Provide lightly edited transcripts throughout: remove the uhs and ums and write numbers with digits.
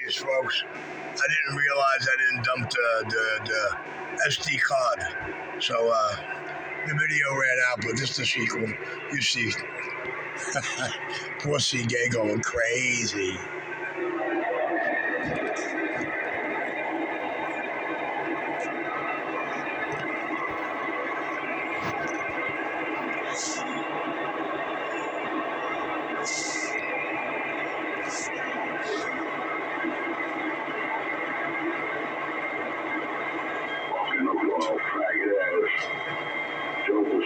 apologies, folks. I didn't realize I didn't dump the SD card. So the video ran out, but this is the sequel. You see, poor CJ going crazy.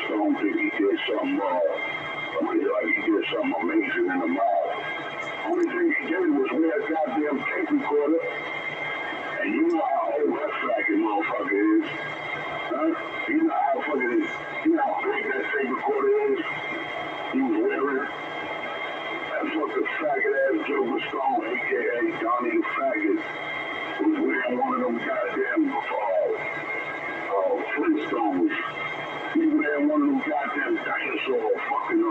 Don't think he did something wrong. I mean, like he did something amazing in the mall. Only thing he did was wear a goddamn tape recorder. And you know how old that faggot motherfucker is. Huh? You know how fucking is. You know how big that tape recorder is? He was wearing. That's what the faggot ass Joe Stone, aka Donnie the Faggot, was wearing one of them goddamn Flintstones. He wearing one of them goddamn dinosaur fucking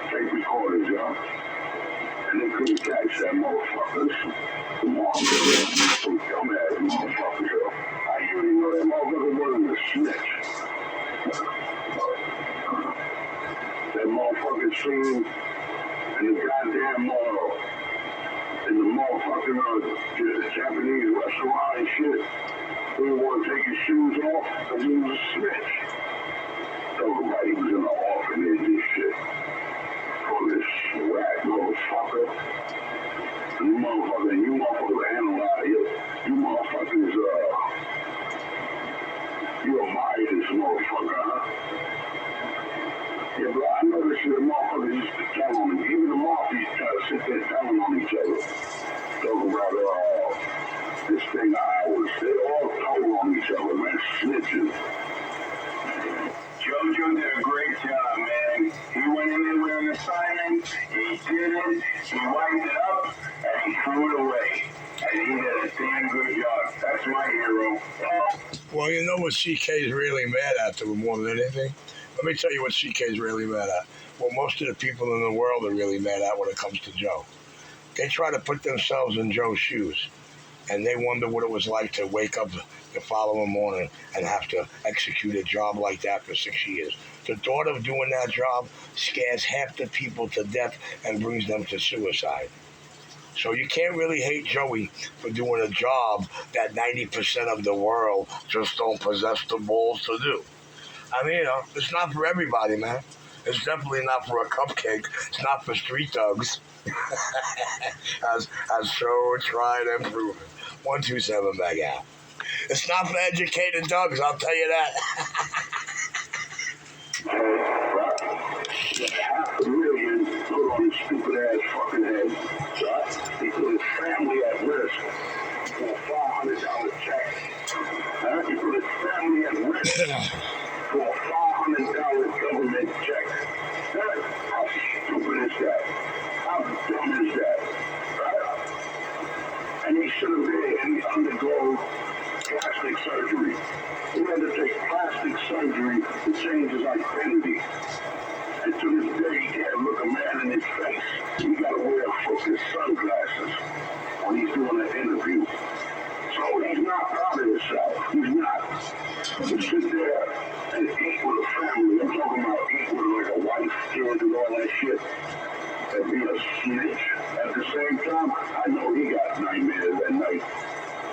tape recorders, y'all. And they couldn't catch that motherfucker. Some dumbass motherfuckers, yo. How you didn't know that motherfucker wasn't a snitch? That motherfucking scene in the goddamn in the motherfucking Japanese restaurant and shit. He didn't want to take his shoes off because he was a snitch. Everybody was in the orphanage and shit. For this rat motherfucker. And you motherfuckers analyze you motherfuckers, you admire this motherfucker, huh? Yeah, but I noticed that motherfuckers used to tell on me. Even the mafia try to sit there telling on each other. Talking about, this thing ours. They all told on each other, man. Snitches. JoJo did a great job, man. He went in there with an assignment, he did it, he wiped it up, and he threw it away. And he did a damn good job. That's my hero. Well, you know what CK's really mad at more than anything? Let me tell you what CK's really mad at. Well, most of the people in the world are really mad at when it comes to Joe. They try to put themselves in Joe's shoes. And they wonder what it was like to wake up the following morning and have to execute a job like that for 6 years. The thought of doing that job scares half the people to death and brings them to suicide. So you can't really hate Joey for doing a job that 90% of the world just don't possess the balls to do. I mean, it's not for everybody, man. It's definitely not for a cupcake. It's not for street thugs. as so tried and proven. 127 back out. It's not for educated thugs, I'll tell you that. $500,000 put on his stupid ass fucking head. He put his family at risk for a $500 check. He put his family at risk for a $500 government check. How stupid is that? How dumb is that? Right? And he should have been undergo plastic surgery. He had to take plastic surgery to change his identity. And to this day, he can't look a man in his face. He got to wear fucking sunglasses when he's doing an interview. So he's not proud of himself. He's not. To sit there and eat with a family. I'm talking about eat with like a wife, kids, and all that shit. And be a snitch. At the same time, I know he got nightmares at night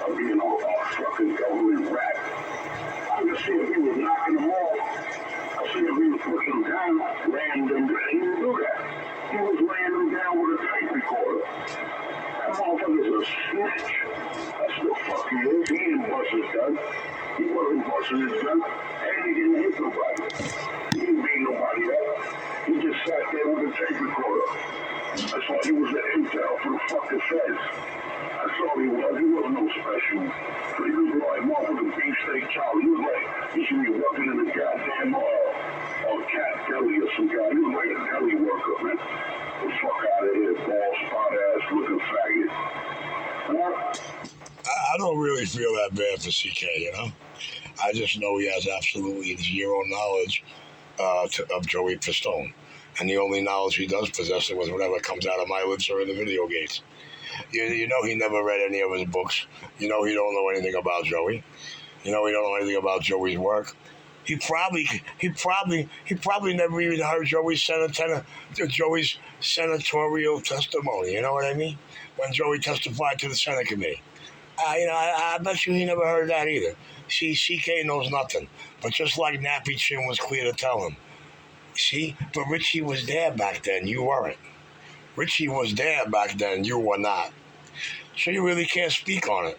of being a fucking government rat. I can see if he was knocking them off. I see if he was putting them down, laying them down. He didn't do that. He was laying them down with a tape recorder. That motherfucker's a snitch. That's the fuck he is. He didn't bust his gun. He wasn't busting his gun. And he didn't hit nobody. He didn't beat nobody up. He just sat there with a tape recorder. That's why he was an intel for the fucking feds. That's all he was. He wasn't no special. He was like motherfucking beefsteak Charlie. He was like, he should be working in the goddamn cat deli or some guy. He was like a deli worker, man. The fuck out of here, ball spot ass looking faggot. I don't really feel that bad for CK, you know? I just know he has absolutely zero knowledge of Joey Pistone. And the only knowledge he does possess is whatever comes out of my lips or in the video games. You know he never read any of his books. You know he don't know anything about Joey. You know he don't know anything about Joey's work. He probably never even heard Joey's senatorial testimony. You know what I mean? When Joey testified to the Senate committee. I bet you he never heard that either. See, CK knows nothing. But just like Nappy Chin was clear to tell him. See, but Richie was there back then. You weren't. Richie was there back then. You were not. So you really can't speak on it.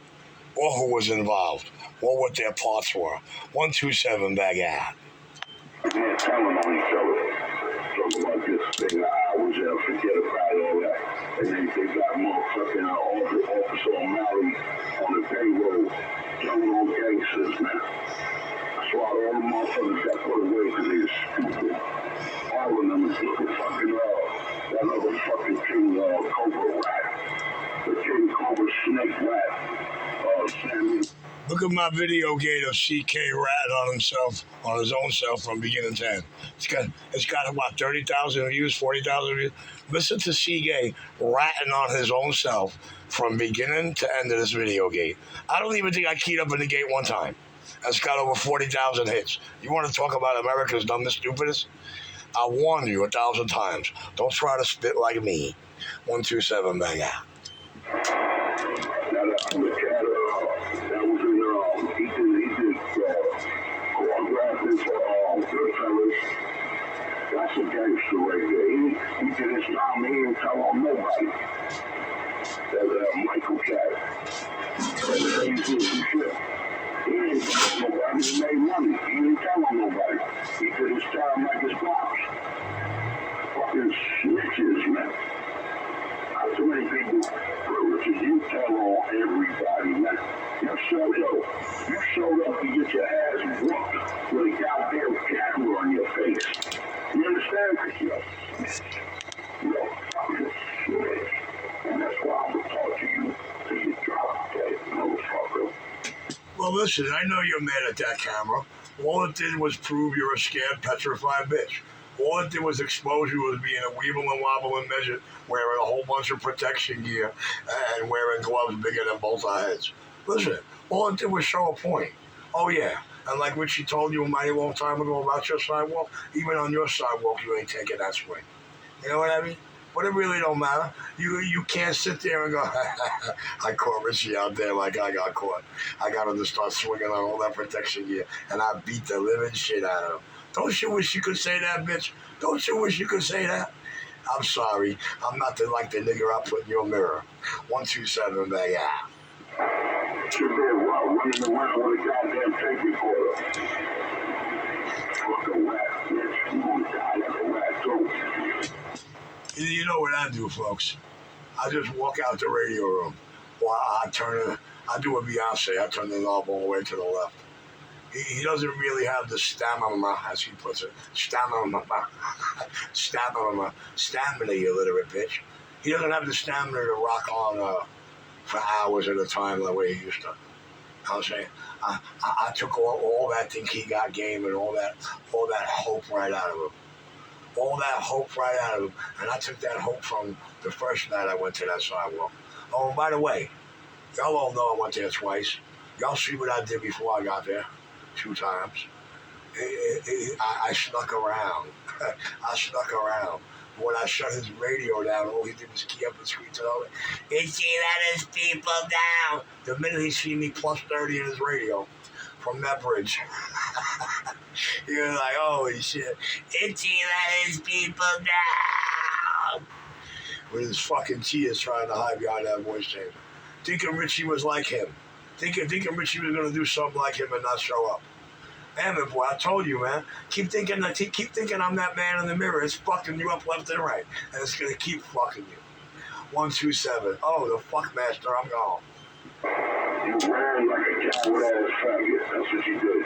Or who was involved. Or what their parts were. 127 bag out. You can't tell them on each other. Talk about this thing, I was there, forget about all that. And then they got motherfucking Officer O'Malley on the payroll, telling all gangsters, man. That's why all the motherfuckers got put away because they were stupid. All of them is looking fucking that other fucking King Cobra Rat. The King Cobra Snake Rat. Sammy. Look at my video gate of CK ratting on his own self from beginning to end. It's got what, 30,000 views, 40,000 views. Listen to CK ratting on his own self from beginning to end of this video gate. I don't even think I keyed up in the gate one time. It's got over 40,000 hits. You want to talk about America's dumbest, stupidest? I warned you 1,000 times. Don't try to spit like me. 127 bang out. That's a gangster right there. He did his time. He didn't tell on nobody. That Michael Cat. He did some shit. He didn't tell on nobody. He made money. He didn't tell on nobody. He did his time like his pops. Fucking snitches, man. Not too many people. Richard, you tell on everybody, man. You showed up to get your ass whooped with a goddamn camera on your face. You understand? You're fucking snitch. And that's why I'm gonna talk to you till you drop that motherfucker. Well, listen, I know you're mad at that camera. All it did was prove you're a scared, petrified bitch. All it did was expose you as being a weeble and wobble and measure, wearing a whole bunch of protection gear and wearing gloves bigger than both our heads. Listen, all it did was show a point. Oh, yeah. And like Richie told you a mighty long time ago about your sidewalk, even on your sidewalk, you ain't taking that swing. You know what I mean? But it really don't matter. You can't sit there and go, I caught Richie out there like I got caught. I got him to start swinging on all that protection gear, and I beat the living shit out of him. Don't you wish you could say that, bitch? Don't you wish you could say that? I'm sorry. I'm not like the nigger I put in your mirror. 127 bag out. You're there running around with a goddamn tape recorder. Like a rat, bitch. You gonna die like a rat, too. You know what I do, folks? I just walk out the radio room. Or I do a Beyonce. I turn the knob all the way to the left. He doesn't really have the stamina, as he puts it. Stamina, you illiterate bitch. He doesn't have the stamina to rock on for hours at a time the way he used to. I'm saying I took all that think he got game and all that hope right out of him. All that hope right out of him. And I took that hope from the first night I went to that sidewalk. Oh, and by the way, y'all all know I went there twice. Y'all see what I did before I got there? 2 times. I snuck around. I snuck around. When I shut his radio down, all he did was key up and scream to the Itchy, let his people down. The minute he see me plus 30 in his radio from that bridge, he was like, holy shit. Itchy, let his people down. With his fucking tears trying to hide behind that voice changer. Thinking Richie was like him. Thinking Richie was going to do something like him and not show up. Damn it, boy, I told you, man. Keep thinking I'm that man in the mirror. It's fucking you up left and right. And it's going to keep fucking you. 127. Oh, the fuck master, I'm gone. You ran like a coward-ass faggot. That's what you did.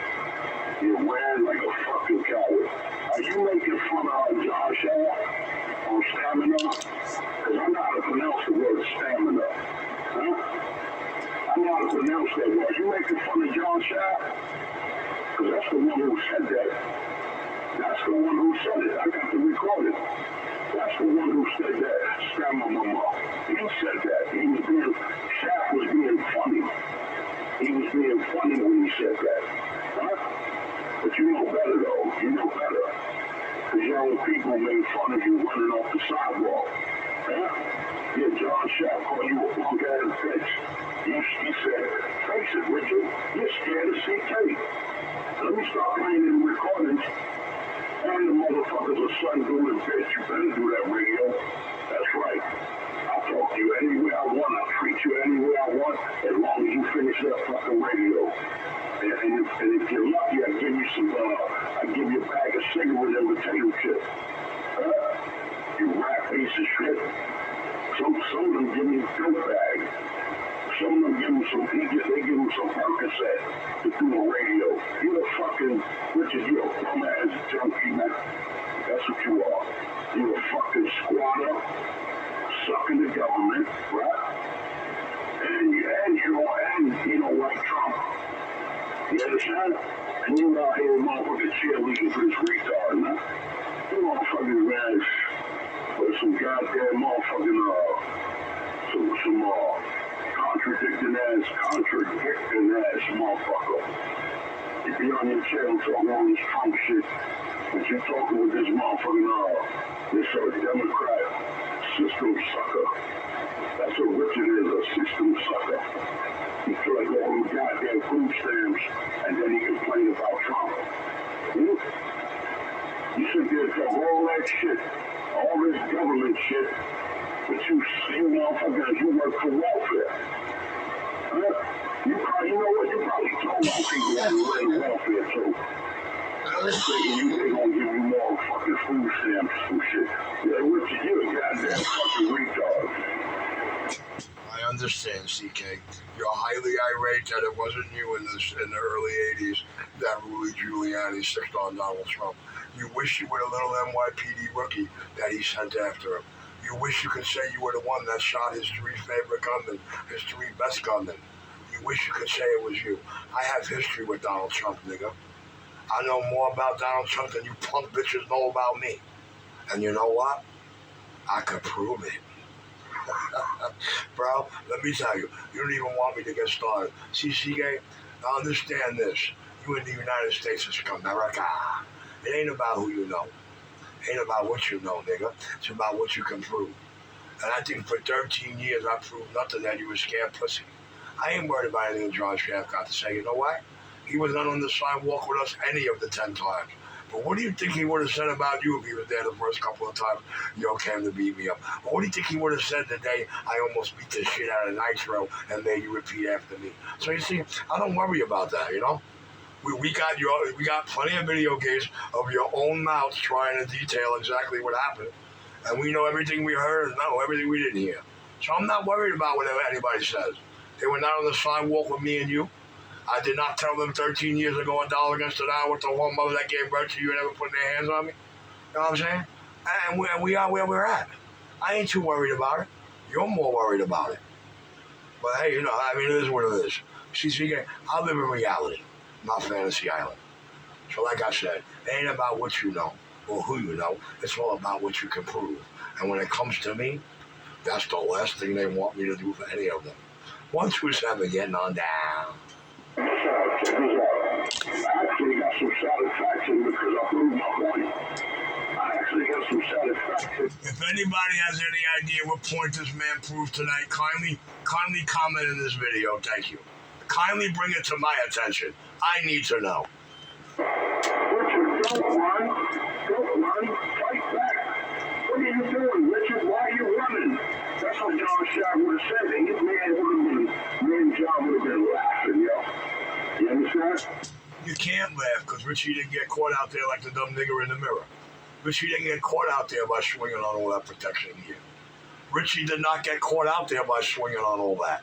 You ran like a fucking coward. Are you making fun of Josh on stamina? Because I know how to pronounce the word stamina. Huh? I know how to pronounce that word. You making fun of John Shaw? Because that's the one who said that. That's the one who said it. I got to record it. That's the one who said that. Stammer Mama. He said that. Shaq was being funny. He was being funny when he said that. Huh? But you know better, though. You know better. Because young people made fun of you running off the sidewalk. Huh? Yeah, John Shaq called you a punk-ass bitch. He said, face it, Richard, you're scared of CK. Let me start playing in recordings. And the motherfuckers are son doing bitch. You better do that radio. That's right. I'll talk to you anywhere I want. I'll treat you anywhere I want as long as you finish that fucking radio. And if you're lucky, I'll give you I'll give you a bag of cigarettes and potato chips. You rat piece of shit. Some of them give me dope bags. Some of them give them they give them some Percocet to do a radio. You're a fucking, Richard, you're a bum-ass junkie, man. That's what you are. You're a fucking squatter, sucking the government, right? And you don't like Trump. You understand? And you out here motherfucking cheerleading for this retard, man. You motherfucking man, with some goddamn motherfucking, some contradicting ass motherfucker. You be on your channel talking all this Trump shit, but you're talking with this motherfucking, this Democrat system sucker. That's what Richard is, a system sucker. He collects all them goddamn food stamps, and then he complain about Trump. You sit there and talk all that shit, all this government shit, but you motherfuckers, you work for welfare. You know what? You probably told my people that you were in welfare too. They're thinking they gonna give you more fucking food stamps and shit. Yeah, Richard, you a goddamn fucking retard. I understand, CK. You're highly irate that it wasn't you in the early 80s that Rudy Giuliani sicked on Donald Trump. You wish you were the little NYPD rookie that he sent after him. You wish you could say you were the one that shot his 3 favorite gunmen, his 3 best gunmen. You wish you could say it was you. I have history with Donald Trump, nigga. I know more about Donald Trump than you punk bitches know about me. And you know what? I could prove it. Bro, let me tell you, you don't even want me to get started. See, CK, now understand this. You in the United States of America. It ain't about who you know. It ain't about what you know, nigga. It's about what you can prove. And I think for 13 years, I proved nothing that you were scared pussy. I ain't worried about anything John Shaft got to say. You know what? He was not on the sidewalk with us any of the 10 times. But what do you think he would have said about you if he was there the first couple of times you came to beat me up? Or what do you think he would have said the day I almost beat the shit out of Nitro and made you repeat after me? So you see, I don't worry about that, you know? We got plenty of video games of your own mouth trying to detail exactly what happened. And we know everything we heard and know everything we didn't hear. So I'm not worried about whatever anybody says. They were not on the sidewalk with me and you. I did not tell them 13 years ago, $1 against the dollar with the one mother that gave birth to you and never putting their hands on me. You know what I'm saying? And we are where we're at. I ain't too worried about it. You're more worried about it. But hey, you know, I mean, it is what it is. See, I live in reality, not fantasy island. So like I said, it ain't about what you know or who you know. It's all about what you can prove. And when it comes to me, that's the last thing they want me to do for any of them. 1, 2, 7, getting on down. Check this out. I actually got some satisfaction because I proved my point. I actually got some satisfaction. If anybody has any idea what point this man proved tonight, kindly comment in this video. Thank you. Kindly bring it to my attention. I need to know. Richard, don't run. Don't run. Fight back. What are you doing, Richard? Why are you running? That's what John Shaw would have said. And his man would have been, me and John would have been laughing, yo. You understand? You can't laugh because Richie didn't get caught out there like the dumb nigger in the mirror. Richie didn't get caught out there by swinging on all that protection gear. Richie did not get caught out there by swinging on all that.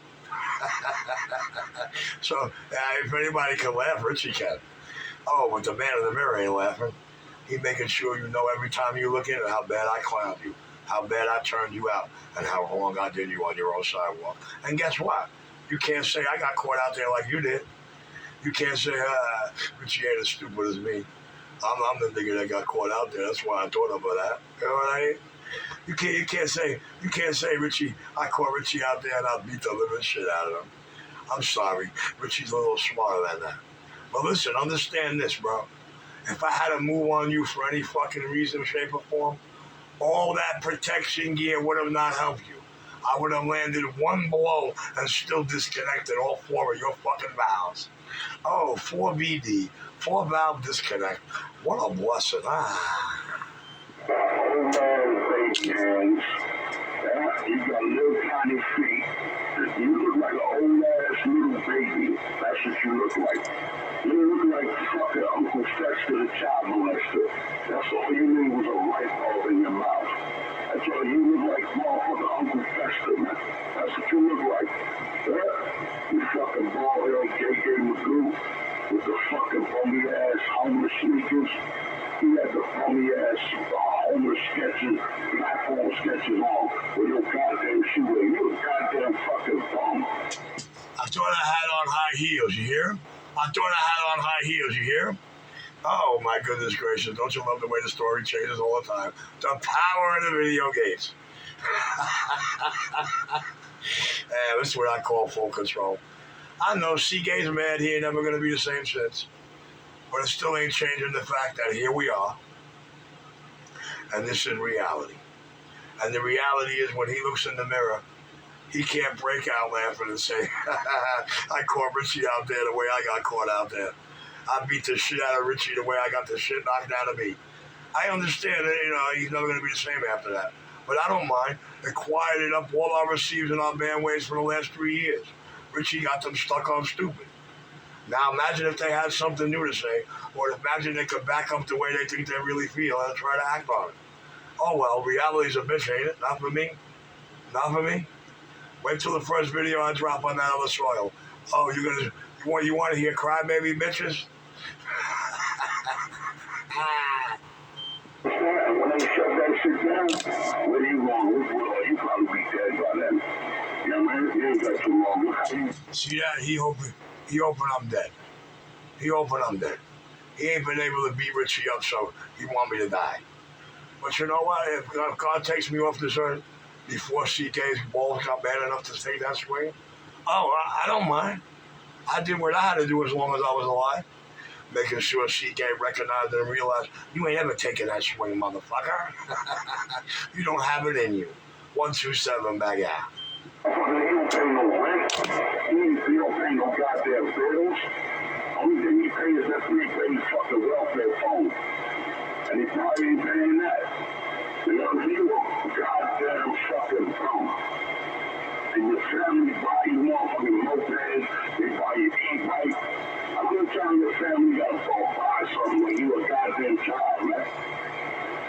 So, if anybody can laugh, Richie can. Oh, but the man in the mirror ain't laughing. He making sure you know every time you look in it how bad I clowned you, how bad I turned you out, and how wrong I did you on your own sidewalk. And guess what? You can't say I got caught out there like you did. You can't say, Richie ain't as stupid as me. I'm the nigga that got caught out there. That's why I thought about that. You know what I mean? You can't say Richie. I caught Richie out there and I beat the living shit out of him. I'm sorry, Richie's a little smarter than that. But listen, understand this, bro. If I had to move on you for any fucking reason, shape, or form, all that protection gear would have not helped you. I would have landed one blow and still disconnected all four of your fucking valves. Oh, 4VD, 4-valve disconnect. What a blessing. Old ass fake hands. You got little tiny feet. You look like an old ass little baby. That's what you look like. You look like fucking Uncle Fester the child molester. That's all you need was a light bulb in your mouth. That's all you look like, motherfucker Uncle Fester, man. That's what you look like. You fucking bald-headed J.J. Magoo with the fucking bummy ass homeless sneakers. He had the bummy ass homeless sketches, platform sketches on with your goddamn shoe. You a goddamn fucking bum. I thought I had on high heels, you hear? I thought I had on high heels, you hear? Oh my goodness gracious, don't you love the way the story changes all the time? The power of the video games. Yeah, this is what I call full control. I know CK's mad he ain't never going to be the same since. But it still ain't changing the fact that here we are. And this is reality. And the reality is when he looks in the mirror, he can't break out laughing and say, I caught Richie out there the way I got caught out there. I beat the shit out of Richie the way I got the shit knocked out of me. I understand that, he's never going to be the same after that. But I don't mind. It quieted up all our receives and our bandwaves for the last 3 years. Richie got them stuck on stupid. Now imagine if they had something new to say, or imagine they could back up the way they think they really feel and try to act on it. Oh well, reality's a bitch, ain't it? Not for me. Not for me. Wait till the first video I drop on that other soil. Oh, you want to hear crybaby bitches? When they shut that shit down, where you going? You probably be dead by then. You know what I mean? You ain't got too long. See that? He hoping I'm dead. He ain't been able to beat Richie up, so he want me to die. But you know what? If God takes me off this earth before CK's balls got bad enough to take that swing, I don't mind. I did what I had to do as long as I was alive. Making sure CK recognized and realized, you ain't ever taken that swing, motherfucker. You don't have it in you. 127 back out. He don't pay no rent. He don't pay no goddamn bills. Only thing he pays is that prepaid fucking welfare phone. And he probably ain't paying that. You know, you a goddamn fucking bum. And your family buy you motherfucking mopeds, they buy you e-bike. I'm gonna tell your family you gotta go buy something when you a goddamn child, man.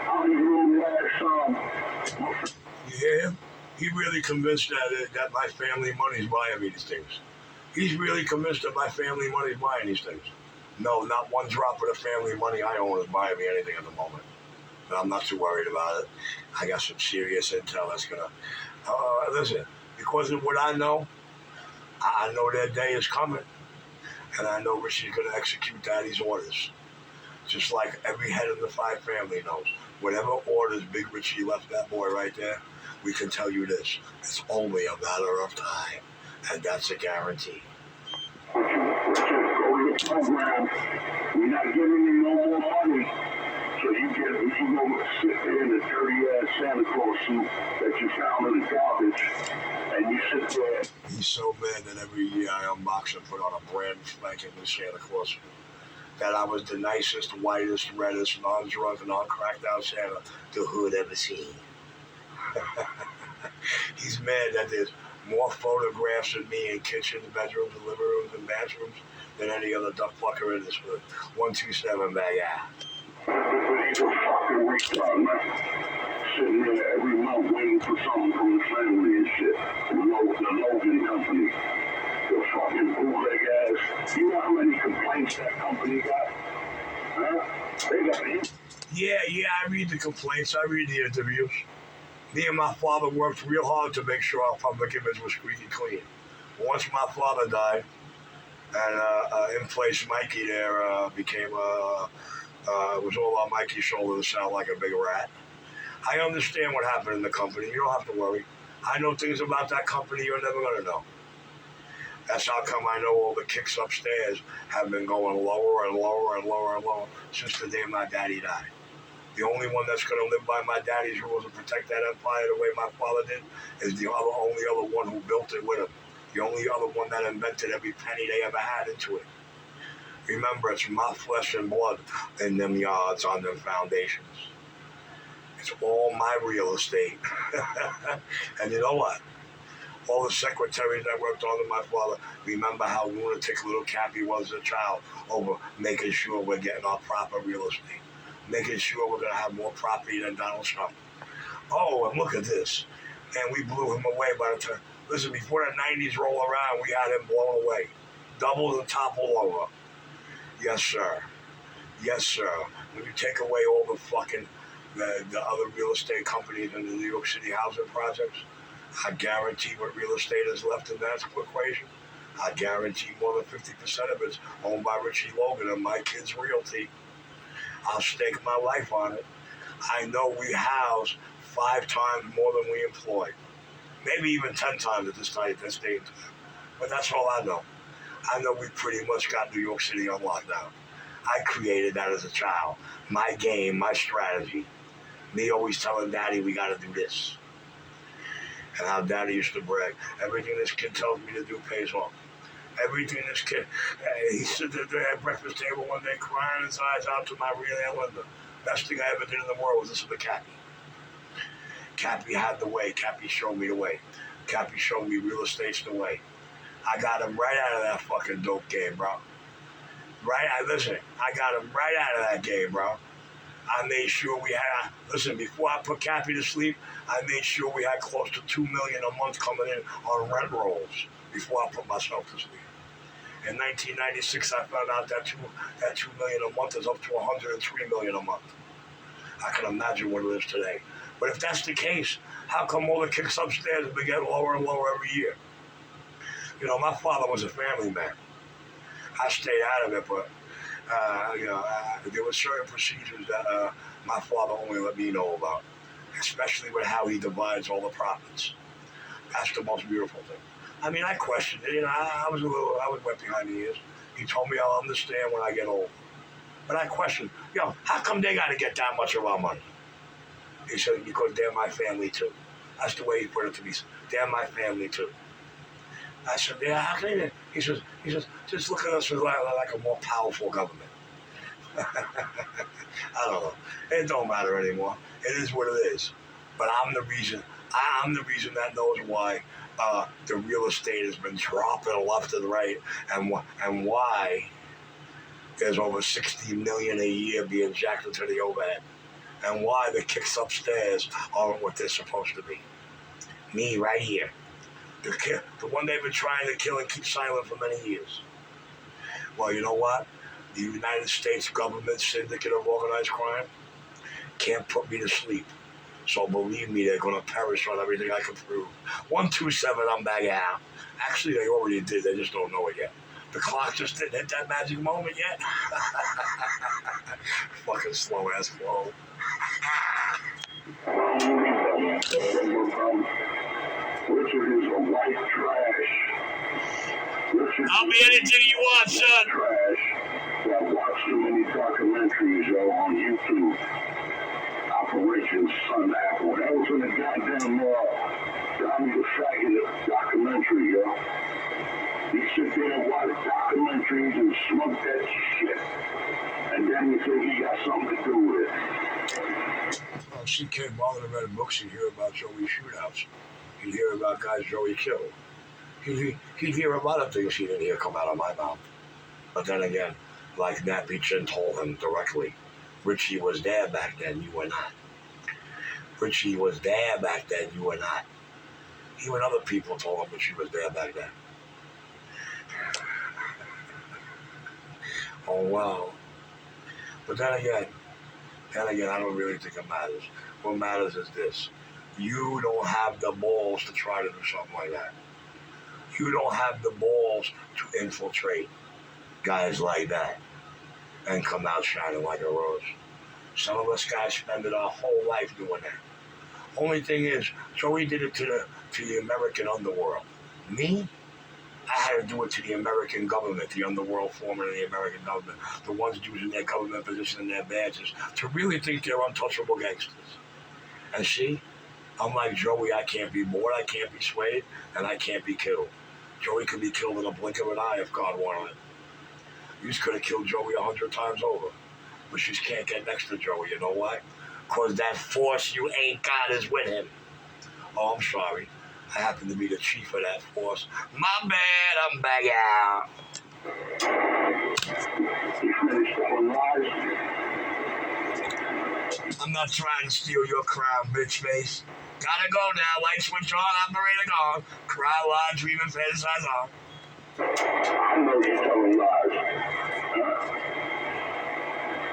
I don't even know last You hear him? He really convinced that my family money's buying me these things. He's really convinced that my family money's buying these things. No, not one drop of the family money I own is buying me anything at the moment. But I'm not too worried about it. I got some serious intel that's gonna... listen, because of what I know that day is coming. And I know Richie's gonna execute Daddy's orders. Just like every head of the Five family knows. Whatever orders Big Richie left that boy right there, we can tell you this. It's only a matter of time. And that's a guarantee. program, we're not giving you no more money. So you go sit there in the dirty ass Santa Claus suit that you found in the garbage, and you sit there. He's so mad that every year I unbox and put on a brand spanking new Santa Claus suit. That I was the nicest, whitest, reddest, non-drunk, non-cracked out Santa the hood ever seen. He's mad that there's more photographs of me in kitchens, bedrooms, living rooms, and bathrooms than any other duck fucker in this hood. 127 bag out. He's a fucking retard, man. Sitting there every month waiting for something from the family and shit. The Logan Company. The fucking bootleg ass. You know how many complaints that company got? Huh? They got me. Yeah, I read the complaints. I read the interviews. Me and my father worked real hard to make sure our public image was squeaky clean. Once my father died, and in place Mikey there became, it was all on Mikey's shoulder to sound like a big rat. I understand what happened in the company. You don't have to worry. I know things about that company you're never going to know. That's how come I know all the kicks upstairs have been going lower and lower and lower and lower since the day my daddy died. The only one that's going to live by my daddy's rules and protect that empire the way my father did is the only other one who built it with him. The only other one that invented every penny they ever had into it. Remember, it's my flesh and blood in them yards on them foundations. It's all my real estate. And you know what? All the secretaries that worked under my father remember how lunatic little Cappy was as a child over making sure we're getting our proper real estate, making sure we're going to have more property than Donald Trump. Oh, and look at this. And we blew him away by the time. Listen, before the 90s roll around, we had him blown away. Doubled and toppled over. Yes, sir. Yes, sir. When you take away all the fucking the other real estate companies in the New York City housing projects, I guarantee what real estate is left in that equation. I guarantee more than 50% of it's owned by Richie Logan and my kids' realty. I'll stake my life on it. I know we house 5 times more than we employ. Maybe even 10 times at this day. But that's all I know. I know we pretty much got New York City on lockdown. I created that as a child. My game, my strategy. Me always telling Daddy we got to do this. And how Daddy used to brag. Everything this kid tells me to do pays off. Everything this kid... He stood there at breakfast table one day crying his eyes out to my rear end window. Best thing I ever did in the world was listen to Cappy. Cappy had the way. Cappy showed me the way. Cappy showed me real estate's the way. I got him right out of that fucking dope game, bro. Listen, I got him right out of that game, bro. I made sure we had, listen, before I put Cappy to sleep, I made sure we had close to $2 million a month coming in on rent rolls before I put myself to sleep. In 1996, I found out that $2 million a month is up to $103 million a month. I can imagine what it is today. But if that's the case, how come all the kicks upstairs have been getting lower and lower every year? You know, my father was a family man. I stayed out of it, but there were certain procedures that my father only let me know about, especially with how he divides all the profits. That's the most beautiful thing. I mean, I questioned it. You know, I was wet behind the ears. He told me I'll understand when I get old. But I questioned, how come they got to get that much of our money? He said, because they're my family too. That's the way he put it to me. They're my family too. I said, yeah, how can you? He says, just look at us as like a more powerful government. I don't know. It don't matter anymore. It is what it is. But I'm the reason that knows why the real estate has been dropping left and right, and why there's over $60 million a year being jacked into the overhead, and why the kicks upstairs aren't what they're supposed to be. Me right here. The one they've been trying to kill and keep silent for many years. Well, you know what? The United States government syndicate of organized crime can't put me to sleep. So believe me, they're going to perish on everything I can prove. 127, I'm back out. Actually, they already did. They just don't know it yet. The clock just didn't hit that magic moment yet. Fucking slow-ass clone. Richard is a white trash. I'll be anything you want, son. Trash that watch too many documentaries on YouTube. Operation Sun Apple. That was in the goddamn Tommy the Faggot documentary, yo. You sit there and watch documentaries and smoke that shit. And then you think he got something to do with it. Well, CAKEVILLE and read books, you hear about Joey shootouts. You hear about guys Joey killed. He'd hear a lot of things he didn't hear come out of my mouth. But then again, like Nappy Chin told him directly, Richie was there back then, you were not. Richie was there back then, you were not. Even other people told him Richie was there back then. Oh, wow. But then again, I don't really think it matters. What matters is this. You don't have the balls to try to do something like that. You don't have the balls to infiltrate guys like that and come out shining like a rose. Some of us guys spend our whole life doing that. Only thing is, Joey did it to the American underworld. Me, I had to do it to the American government, the underworld foreman of the American government, the ones using their government position and their badges to really think they're untouchable gangsters. And see, I'm like Joey, I can't be bored, I can't be swayed, and I can't be killed. Joey could be killed in a blink of an eye if God wanted it. You could have killed Joey 100 times over, but you just can't get next to Joey. You know why? Because that force you ain't got is with him. Oh, I'm sorry. I happen to be the chief of that force. My bad, I'm back out. I'm not trying to steal your crown, bitch face. Gotta go now. Light switch on, operator gone. Cry loud, dream and fantasize on. I know you're telling lies.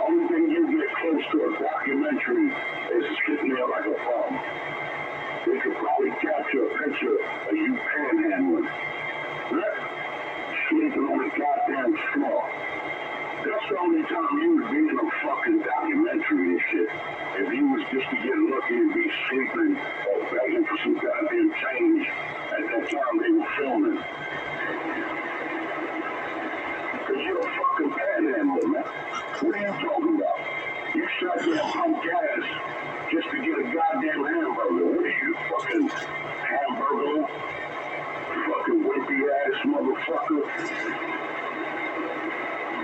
Only thing you get close to a documentary is sitting there like a bum. They could probably capture a picture of you panhandling. Sleeping on a goddamn floor. That's the only time you would be in a fucking documentary and shit. If you was just to get lucky and be sleeping or begging for some goddamn change at that time they were filming. Because you're a fucking panhandler, man. What are you talking about? You sat there and pumped gas just to get a goddamn hamburger. What are you, fucking hamburger? Fucking wimpy ass motherfucker.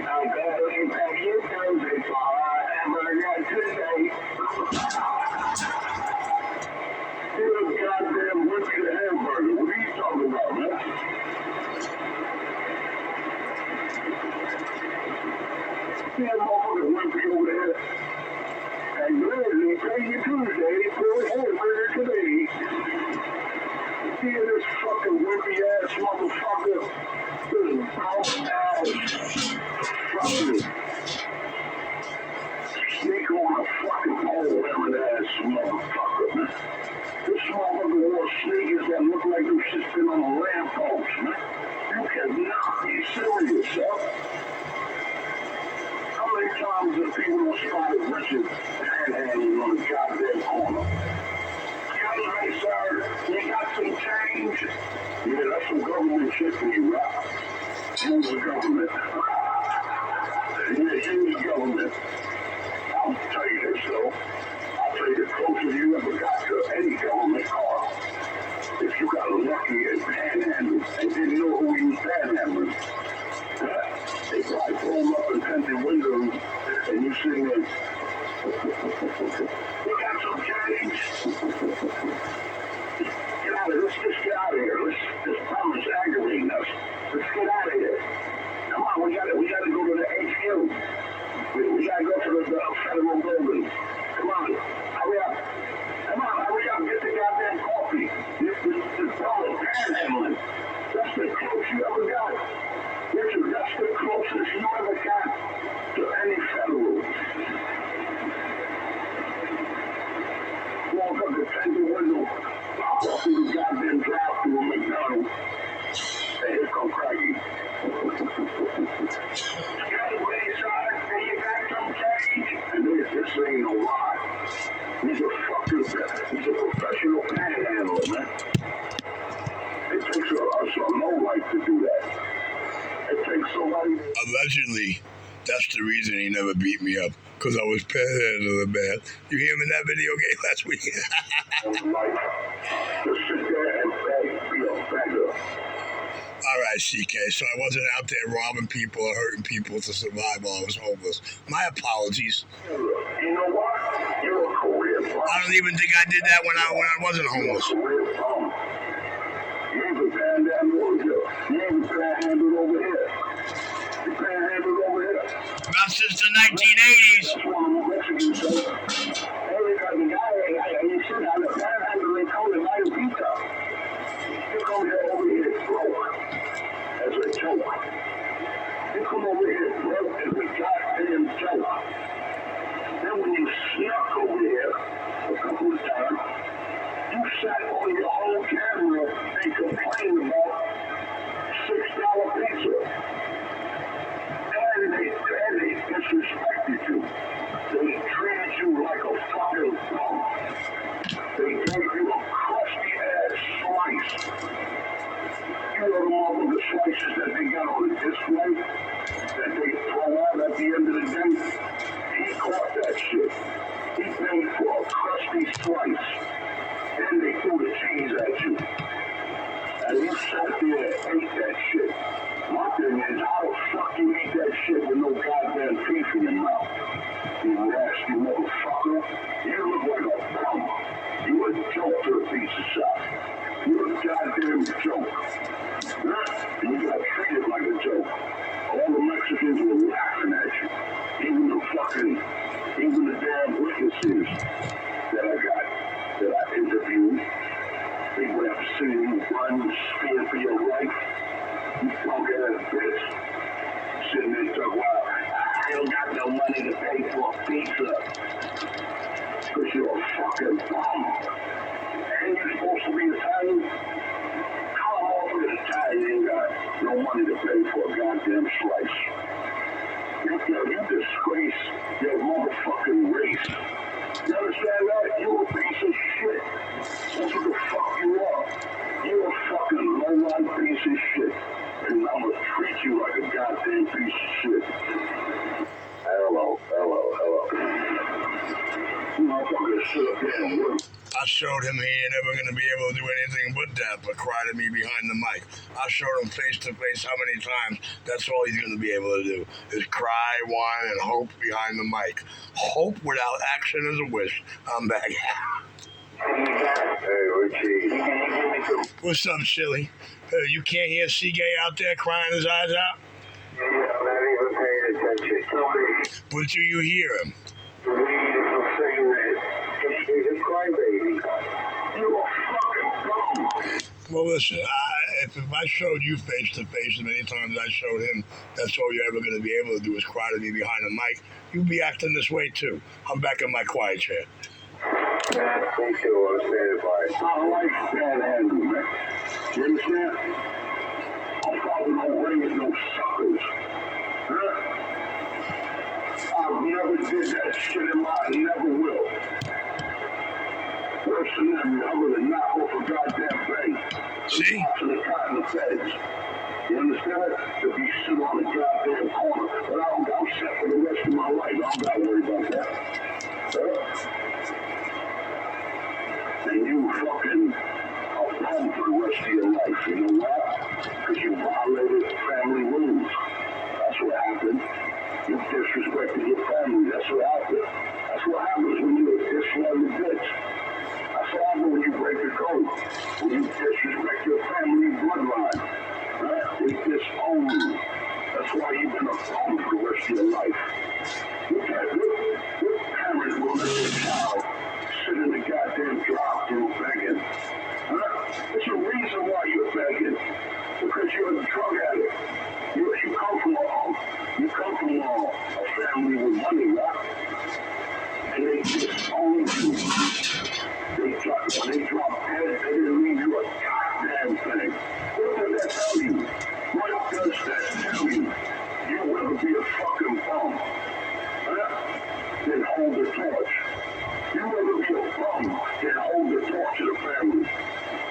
I'm glad you back here Thursday for our hamburger today. You're a goddamn wimpy hamburger. What are you talking about, man? Yeah, motherfucker wimpy over there. And gladly pay you Tuesday for a hamburger today. See this fucking wimpy ass motherfucker. This brown ass fucking sneak on a fucking pole, having ass motherfucker, man. This motherfucker wore sneakers that look like they've just been on a lamppost, man. You cannot be serious, huh? How many times have people spotted Richard panhandling on the goddamn corner? Excuse me, sir, you got some change? Yeah, that's some government shit for you, right? Use the government. Yeah, use the government. I'll tell you this, though. I'll tell you the closest you ever got to any government car. If you got lucky and panhandled and didn't know who you was panhandling, they probably pulled up and tinted windows and you sitting there. We got some change. Get out of here. Let's just get out of here. This problem is aggravating us. Let's get out of here. Come on, we gotta go to the HQ. We gotta go to the federal building. Come on, hurry up. Come on, hurry up. Get the goddamn coffee. This problem is panhandling. That's the closest you ever got. Richard, that's the closest you ever got to any federal. Walk up the tinted window, pop up through the goddamn drive-thru of McDonald's. Hey, here come Craggy. Excuse me, son, you got some change? And this ain't no lie. He's a professional panhandler, man. It takes a lowlife to do that. It takes somebody. Allegedly, that's the reason he never beat me up, because I was panhandling bad. You hear him in that video game last week? To sit there and beg, be a beggar. All right, CK, so I wasn't out there robbing people or hurting people to survive while I was homeless. My apologies. You know what? You're a career bum. I don't even think I did that when I wasn't homeless. You're a career bum. You ain't panhandled over here. You ain't panhandled over here. You panhandled over here. Not since the 1980s. That's one of the Mexicans say. Hey, the guy, you should have a panhandle in Cody, my pizza. You come here over here broke as a joke. You come over here broke as a goddamn joke. Then when you snuck over here a couple of times, you sat on your whole camera and complained about $6 pizza. And they disrespected you. They treated you like a fucking bum. They gave you a crusty ass slice. You know the motherfucking slices that they got on the display that they throw out at the end of the day? He caught that shit. He paid for a crusty slice. And they threw the cheese at you. And you sat there and ate that shit. My thing is, how the fuck you eat that shit with no goddamn teeth in your mouth? You nasty motherfucker. You look like a bum. You a joke to the piece of shit. You a goddamn joke. Huh? And you got treated like a joke. All the Mexicans were laughing at you. Even the damn witnesses that I interviewed. They would have seen you run, scared for your life. You punk ass bitch. Sitting there talking about, I don't got no money to pay for a pizza. Because you're a fucking bum. And you're supposed to be Italian? Come off with Italian, you ain't got no money to pay for a goddamn slice. You disgrace your motherfucking race. You understand that? You're a piece of shit. That's what the fuck you are. You're a fucking low-life piece of shit. And I'm gonna treat you like a goddamn piece of shit. Hello. Motherfucker, sit up there and work. I showed him he ain't ever going to be able to do anything but that, but cry to me behind the mic. I showed him face to face how many times that's all he's going to be able to do is cry, whine, and hope behind the mic. Hope without action is a wish. I'm back. Hey, Richie. What's up, Chili? You can't hear C-Gay out there crying his eyes out? Yeah, I'm not even paying attention. Tell me. But do you hear him? He's a crybaby. You're a fucking bum. Well, listen, if I showed you face to face as many times as I showed him, that's all you're ever going to be able to do is cry to me behind the mic. You'd be acting this way too. I'm back in my quiet chair. Yeah, me too. I'm standing by. I like panhandling, man. You understand? I'm probably no raise no suckers. Huh? I've never did that shit in my life. Never will. Worse than that, I'm gonna knock off a goddamn bank. See? To the cot in the feds. You understand? To be sit on the goddamn corner. But I'm set for the rest of my life. I'm not worried about that. And you fucking are bum for the rest of your life. You know why? Because you violated family rules. That's what happened. You disrespected your family. That's what happened. That's what happens when you're a disloyal bitch. That's what happens when you break the code. When you disrespect your family bloodline. Right? They disown you. That's why you've been a bum for the rest of your life. What parent will let their child sit in the goddamn drive-thru begging? Huh? There's a reason why you're begging. Because you're a drug addict. You come from a family with money, right? And they disown you. When they drop dead, they didn't leave you a goddamn thing. What does that tell you? What does that tell you? You'd rather be a fucking bum, huh? Than hold the torch. You'd rather be a bum than hold the torch of the family.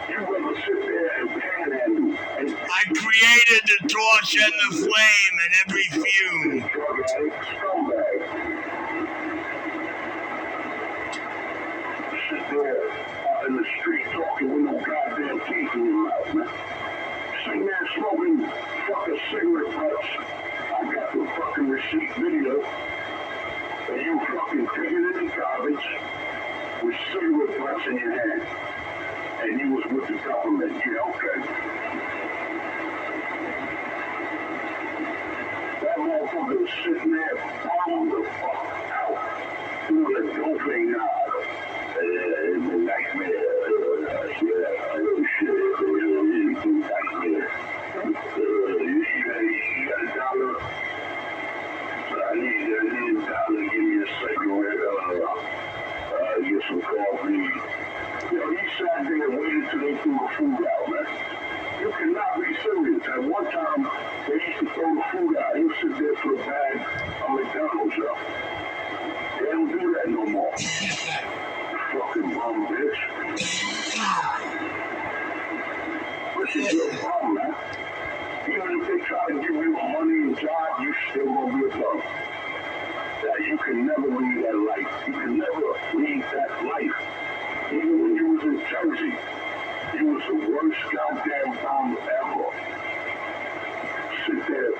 You'd rather sit there and panhandle. I created the torch and the flame and every fume. Drug addict, scumbag. Sit there out in the street talking with no goddamn teeth in your mouth, man. Sitting there smoking fucking cigarette butts. I got the fucking receipt video. And you fucking taking in the garbage with cigarette butts in your hand. And you was with the government. Yeah, okay. That motherfucker was sitting there bombed the fuck out. Doing a doping nightmare. Yeah, oh shit. Nightmare. You got a dollar? I need a dollar. Give me a cigarette. Get some coffee. He sat there and waited till they threw the food out, man. You cannot be serious. At one time, they used to throw the food out. He'll sit there for a bag of McDonald's, yo. They don't do that no more. fucking bum bitch. Listen, you're a bum, man. Even if they try to give you money and job, you still gonna be a bum. That you can never lead that life. You can never lead that life. Even when you was in Jersey, you was the worst goddamn bum ever. Sit there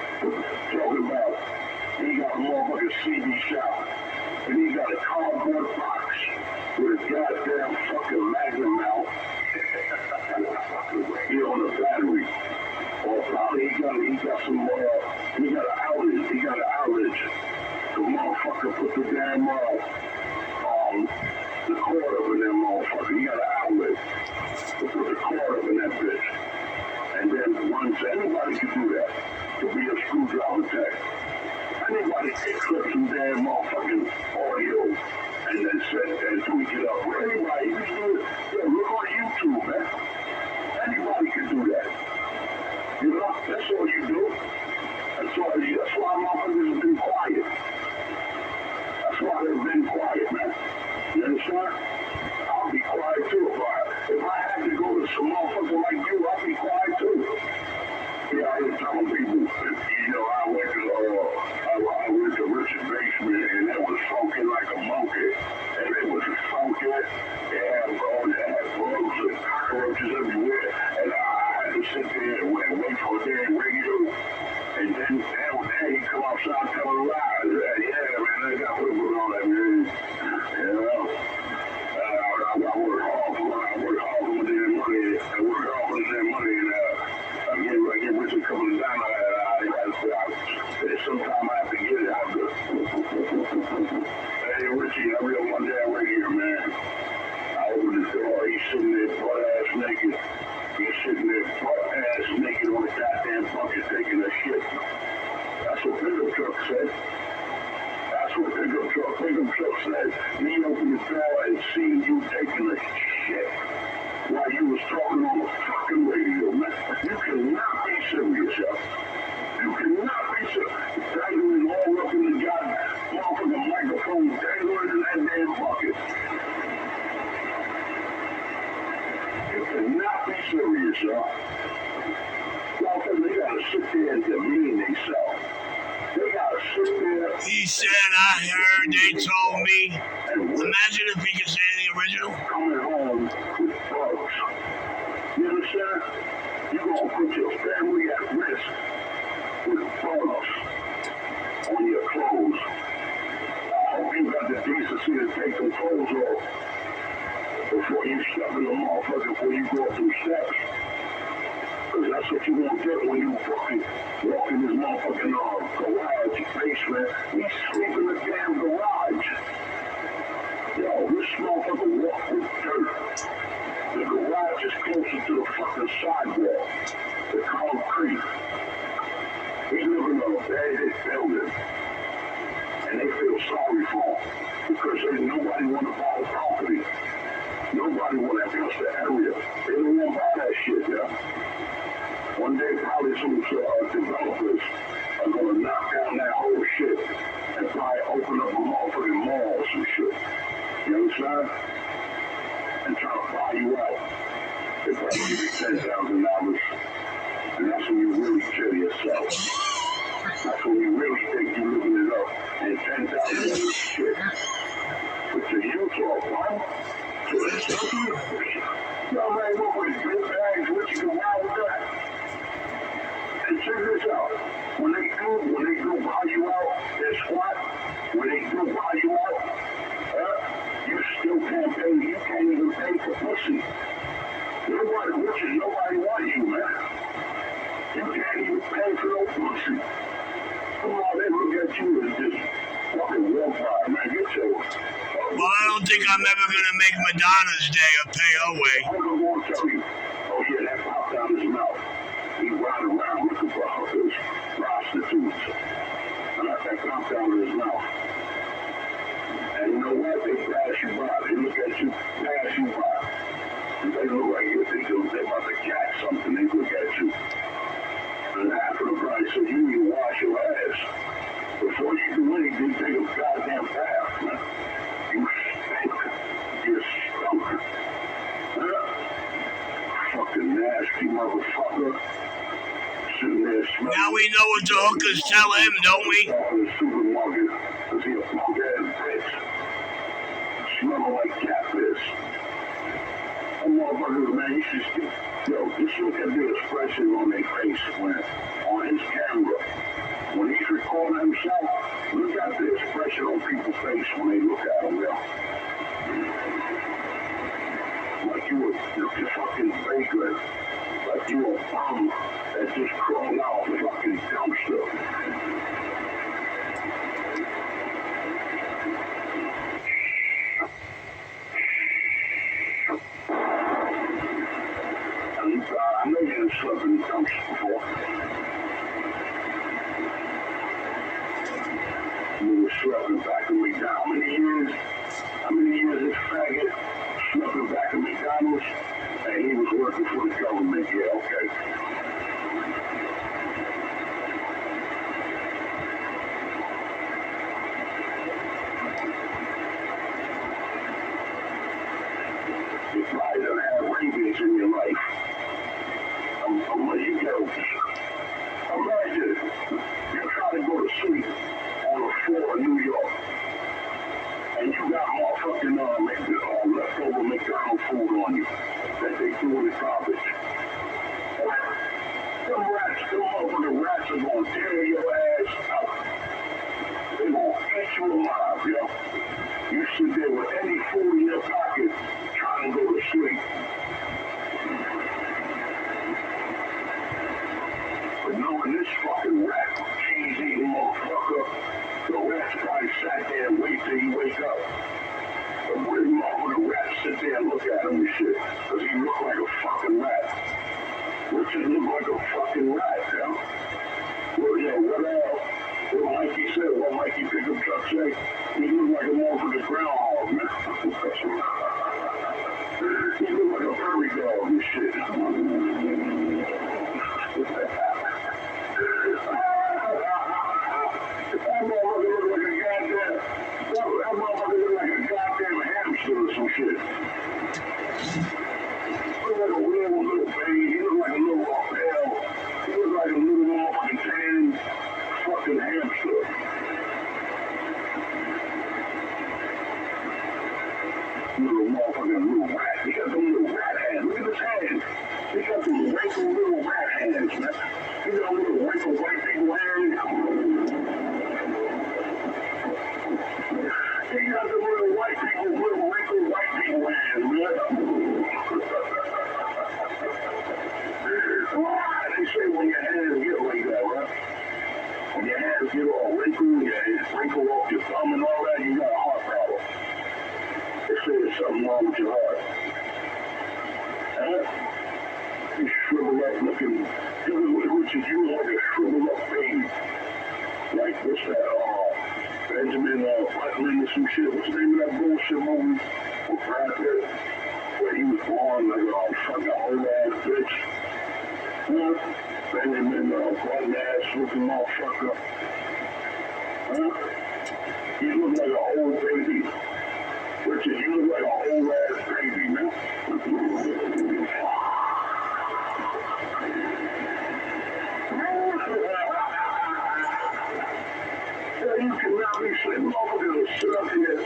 talking about he got a motherfucking CD shop and he got a cardboard box with a goddamn fucking magnum out. He on a battery. Or probably he got some he got an outage. The motherfucker put the damn the cord up in that motherfucker. He got an outlet. Put the cord up in that bitch. And then once anybody can do that, to be a screwdriver tech. Anybody can clip some damn motherfucking audio and then tweak it up. Anybody can do it. Yo, look on YouTube, man. Anybody can do that. You know, that's all you do. That's why motherfuckers have been quiet. That's why they've been quiet, man. You understand? I'll be quiet too. If I had to go to some motherfucker like you, I'll be quiet too. Yeah, I was telling people, I went to Richard Basement and it was funky like a monkey. And it was funky. They had bugs and cockroaches everywhere. And I had to sit there and wait for a damn radio. And then he come outside telling lies. Yeah, man, I got what was on that, man. I work hard for my damn money. And I get Richard coming down. Sometimes I have to get it out there. Hey, Richie, I real one damn radio, man. I opened the door. He's sitting there butt-ass naked. He's sitting there butt-ass naked on the goddamn bucket taking a shit. That's what pickup truck said. Pickup truck said. He opened the door and seen you taking a shit while you was talking on the fucking radio, man. You cannot be serious, yo. You cannot be serious. Dangling all up in the goddamn motherfucking microphone, dangling in that damn bucket. You cannot be serious, yo. Motherfuckers, they gotta sit there and demean themselves. They gotta sit there. He said, I heard, they told me. Imagine if he could say the original. Coming home with bugs. You understand? You're gonna put your family at risk with bugs on your clothes. I hope you got the decency to take the clothes off before you step in the motherfucker, before you go through steps. Because that's what you gonna get when you fucking walk in this motherfucking garage basement. We sleep in the damn garage. Yo, this motherfucker walk with dirt. The garage is closer to the fucking sidewalk. The concrete. We live in a abandoned building. And they feel sorry for him. Because nobody want to buy the property. Nobody want to house the area. They don't want to buy that shit, yeah. One day, probably some developers are going to knock down that whole shit and probably open up a motherfucking mall or some shit. You understand? And try to buy you out. They probably give you $10,000. And that's when you really kill yourself. That's when you really think you're living it up. And $10,000 is shit. But to Utah, man, to this country, y'all man, what with his big bags, what you can buy with that? And check this out. When they do buy you out, guess what? When they do buy you out, you still can't pay. You can't even pay for pussy. Nobody wants you, man. You can't even pay for no pussy. Come on, they look at you as this fucking vampire, man. Get your... Well, I don't think I'm ever going to make Madonna's day or pay her way. I'm going to tell you. Oh, yeah, that popped out his mouth. He riding around looking for hookers, prostitutes. And that popped out of his mouth. And you know what? They pass you by. They look at you, pass you by. And they look like you think they're about to catch something. They look at you. And after the price, so you need to wash your ass. Before you do anything, take a goddamn bath, man. You stink. You motherfucker. Sitting there smelling. Now we know what the hookers tell him, don't we? In the supermarket, cause he a punk ass bitch. Smelling like catfish. That motherfucker, man, you should see. Yo, just look at the expression on their face when on his camera. When he's recording himself, look at the expression on people's face when they look at him, yo. Like you a fucking vagrant. Like you a bum that just crawled out of a fucking dumpster. I know you didn't slept in the dumpster before. You were slept in back of McDonald's. How many years this faggot slept in back of McDonald's? And he was working for the government. Yeah, okay. You probably don't have rabies in your life. I'm letting you go. Imagine you try to go to sleep on the floor of New York, and you got motherfucking leftover McDonald's food on you that they threw in the garbage. Them motherfucking rats are gonna tear your ass out. They gonna eat you alive, yo. You sit there with any food in your pocket trying to go to sleep. But knowing this fucking rat, cheese-eating motherfucker, the rat's probably sat there and wait till you wake up. But what if motherfucking rats sit there and look at him and shit? Cause he look like a fucking rat. Richard look like a fucking rat, yo. Well, yeah, what Mikey said, what Mikey pickup truck say? He look like a motherfucking groundhog, man. He look like a furry dog and shit. That motherfucker look like a goddamn hamster or some shit. He look like a little baby. He look like a little pale. He look like a little motherfucking tan fucking hamster. Little rat. He got them little rat hands. Look at his hands. He got them wrinkled little rat hands, man. He got little wrinkled white people hands. He got them little wrinkled white people hands, man. They say when your hands get like that, right? When your hands get all wrinkled, your hands wrinkle off your thumb and all that, you got a heart problem. They say there's something wrong with your heart. Huh? You shriveled up looking, Richard, you look like a shriveled up baby. Like, what's that, Benjamin Button or some shit. What's the name of that bullshit movie with Brad Pitt? Where he was born like a fucking old ass bitch. Huh? Benjamin Button ass looking motherfucker. Huh? You look like an old baby. Richard, you look like an old ass baby, man. You cannot be sitting over to sit up here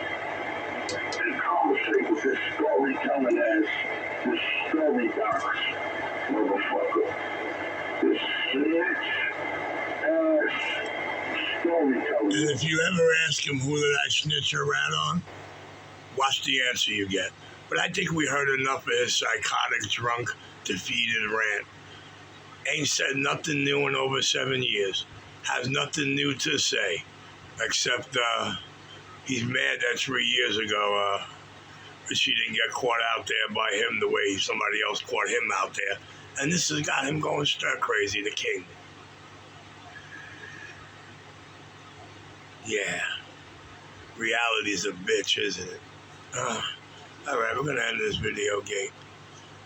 and conversate with this storytelling ass, this story box motherfucker. This snitch ass storytelling. And if you ever ask him who did I snitch a rat on, watch the answer you get. But I think we heard enough of his psychotic, drunk, defeated rant. Ain't said nothing new in over 7 years. Has nothing new to say. Except he's mad that 3 years ago she didn't get caught out there by him the way somebody else caught him out there. And this has got him going stir crazy, the king. Yeah. Reality's a bitch, isn't it? All right, we're going to end this video, Gate.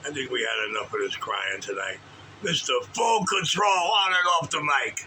I think we had enough of this crying tonight. Mr. Full Control on and off the mic.